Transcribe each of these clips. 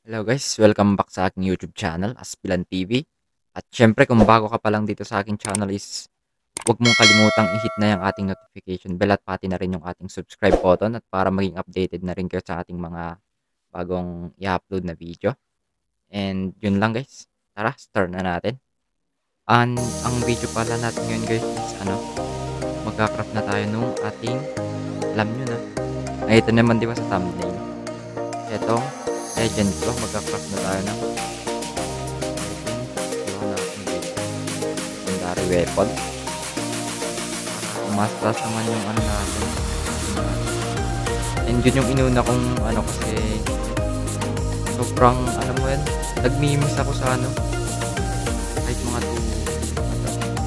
Hello guys, welcome back sa aking YouTube channel, Aspilan TV. At syempre kung bago ka pa lang dito sa aking channel is huwag mong kalimutang i-hit na yung ating notification bell at pati na rin yung ating subscribe button at para maging updated na rin kayo sa ating mga bagong i-upload na video. And yun lang guys, tara start na natin. Ang video pala natin ngayon guys is magka-craft na tayo nung ating, alam nyo na, ito naman di ba sa thumbnail, etong legend ko, magka-craft na tayo ng secondary weapon. Mas taas naman yung natin. And yun yung inuna kong kasi sobrang mo yan, nagmimis ako sa kahit mga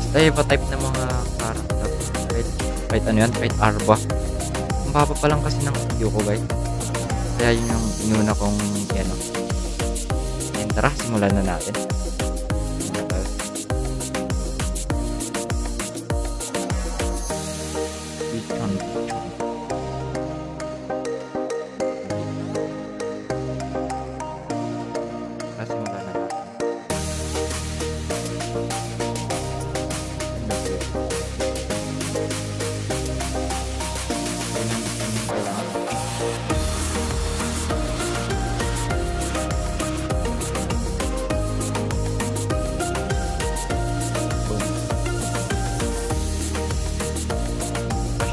basta iba type na mga character, kahit kahit Arba. Ang baba pa lang kasi ng view ko guys, kaya yun yung inuna kong and tara simulan na natin.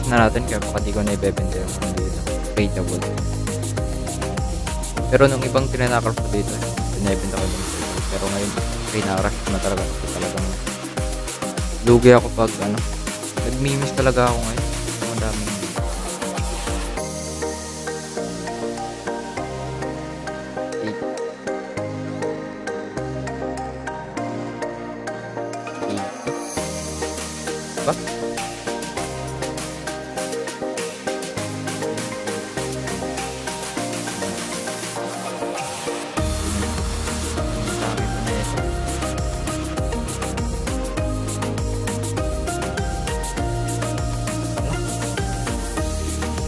Na natin kaya baka di ko na ibebenta yung dito rateable, pero nung ibang tinanakar ko dito binibenta ko lang, pero ngayon pinarash ko na talaga kasi talagang lugi ako pag nagmimis talaga ako ngayon. Ang daming ba?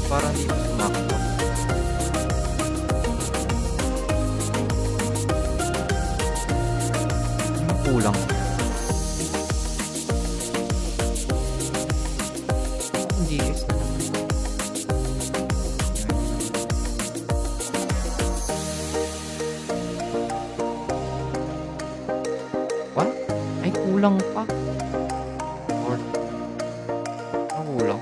Parang hindi mo sumakto. Yung kulang. Hindi is na naman. What? Ay, kulang pa. Or, kulang.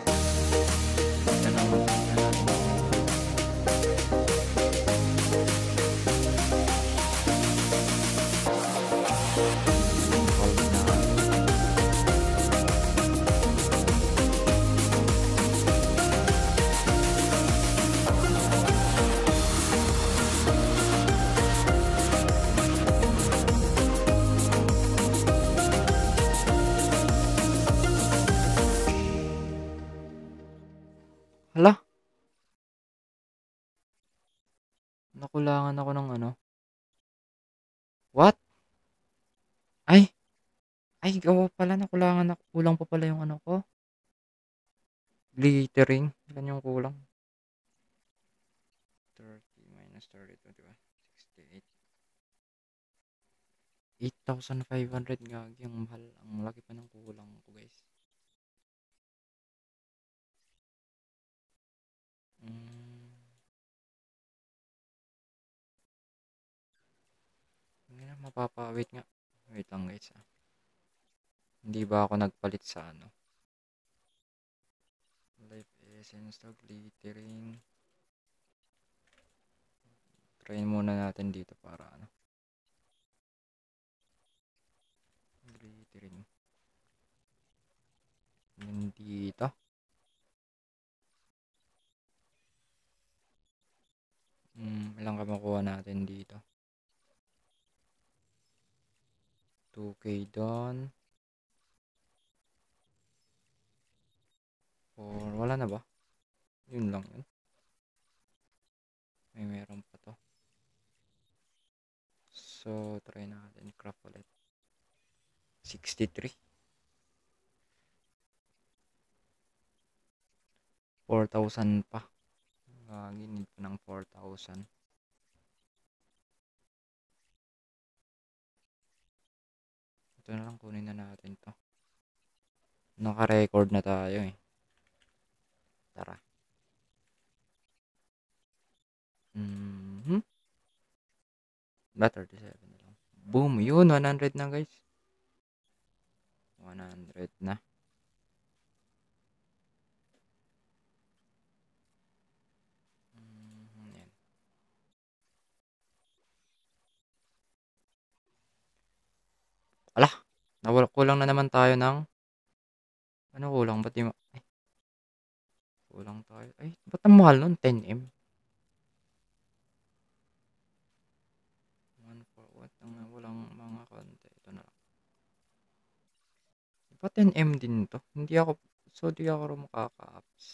Hala, nakulangan ako ng What? Ay, gawa pala nakulangan ako. Kulang pa pala yung ko. Glittering. Yan yung kulang. 30 minus 32, diba? 68. 8,500 gagi. Ang mahal. Ang laki pa ng kulang ko guys. Wait nga. Wait lang guys. Hindi ba ako nagpalit sa Life Essence to glittering. Try muna natin dito para glittering. Yan dito. Ilang ka makuha natin dito? 2k doon. Or wala na ba? Yun lang yun. May meron pa to. So, try natin craft ulit. 63. 4,000 pa. Need pa ng 4,000. Ito na lang, kunin na natin to. Naka-record na tayo eh. Tara. Ba, 37 na lang. Boom, yun, 100 na guys. 100 na. Yan. Ala, kulang na naman tayo ng, ano kulang? Ba't yung, ay, kulang tayo. Ay, ba't ang mahal nun? 10M. 1 for what? Ang walang mga konti. Ito na lang. Diba 10M din to? Hindi ako, so di ako rin makaka-apps.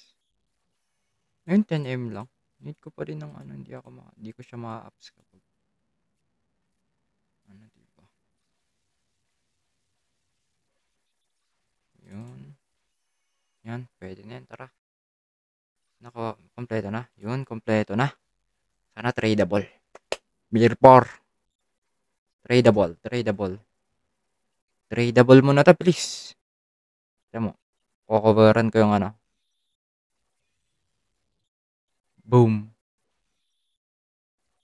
Ayun, 10M lang. Need ko pa rin ng ano, hindi ko siya ma-apps kapag, ano, diba? Yun. Yan, pwede na yan. Tara. Nako, kompleto na. Yun, kompleto na. Sana tradable. Beer 4. Tradable, tradable. Tradable mo na to, please. Tiyan mo. Kukoveran ko yung ano. Boom.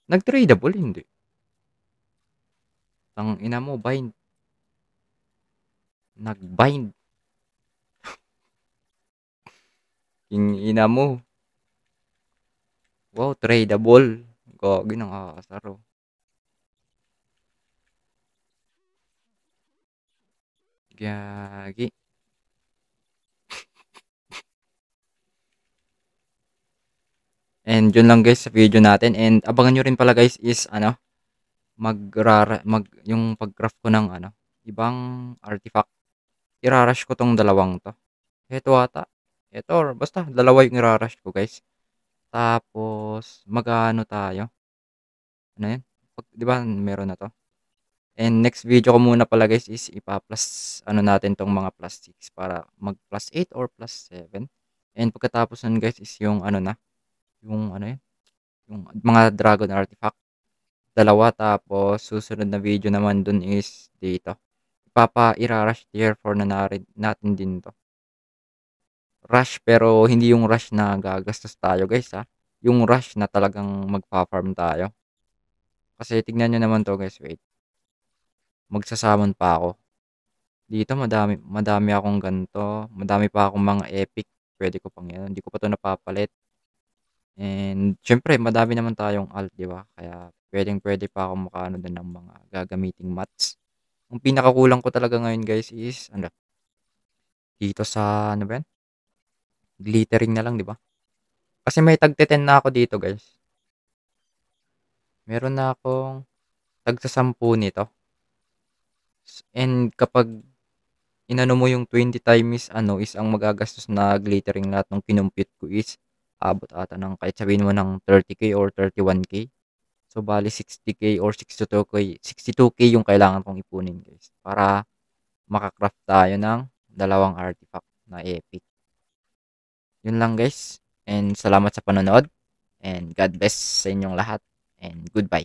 Nag-tradable, hindi. Tang ina mo, bind. Nag-bind. King ina mo. Wow, tradable. Gagi, nakakasaro. Gagi. And yun lang guys sa video natin. And abangan nyo rin pala guys is ano, yung pag-craft ko ng ano, ibang artifact. Irarush ko tong dalawang to. Ito ata. Ito, basta dalawa yung irarush ko guys. Tapos, magano tayo. Ano yun? Di ba meron na to? And next video ko muna pala guys is ipa-plus ano natin tong mga plus 6 para mag plus 8 or plus 7. And pagkatapos nun guys is yung ano na, yung ano yun, yung mga dragon artifact. Dalawa, tapos susunod na video naman dun is dito. Ira-rush tier 4 na natin din to. Rush pero hindi yung rush na gagastos tayo guys ha. Yung rush na talagang magpa-farm tayo. Kasi tignan nyo naman to guys, wait. Magsasamon pa ako. Dito madami akong ganito. Madami pa akong mga epic. Pwede ko pang yan. Hindi ko pa to napapalit. And syempre, madami naman tayong alt, di ba? Kaya pwede pa akong makaano din ng mga gagamiting mats. Ang pinakakulang ko talaga ngayon guys is ano, dito sa ano ba yan? Glittering na lang, di ba? Kasi may tag-10 na ako dito guys. Meron na akong tag-10 nito. And kapag inano mo yung 20 times ano is ang magagastos na glittering lahat ng kinumpute ko is abot ata ng kahit sabihin mo ng 30k or 31k. So bali 60k or 62k yung kailangan kong ipunin guys para makakraft tayo ng dalawang artifact na epic. Yun lang guys, and salamat sa panonood, and God bless sa inyong lahat, and goodbye.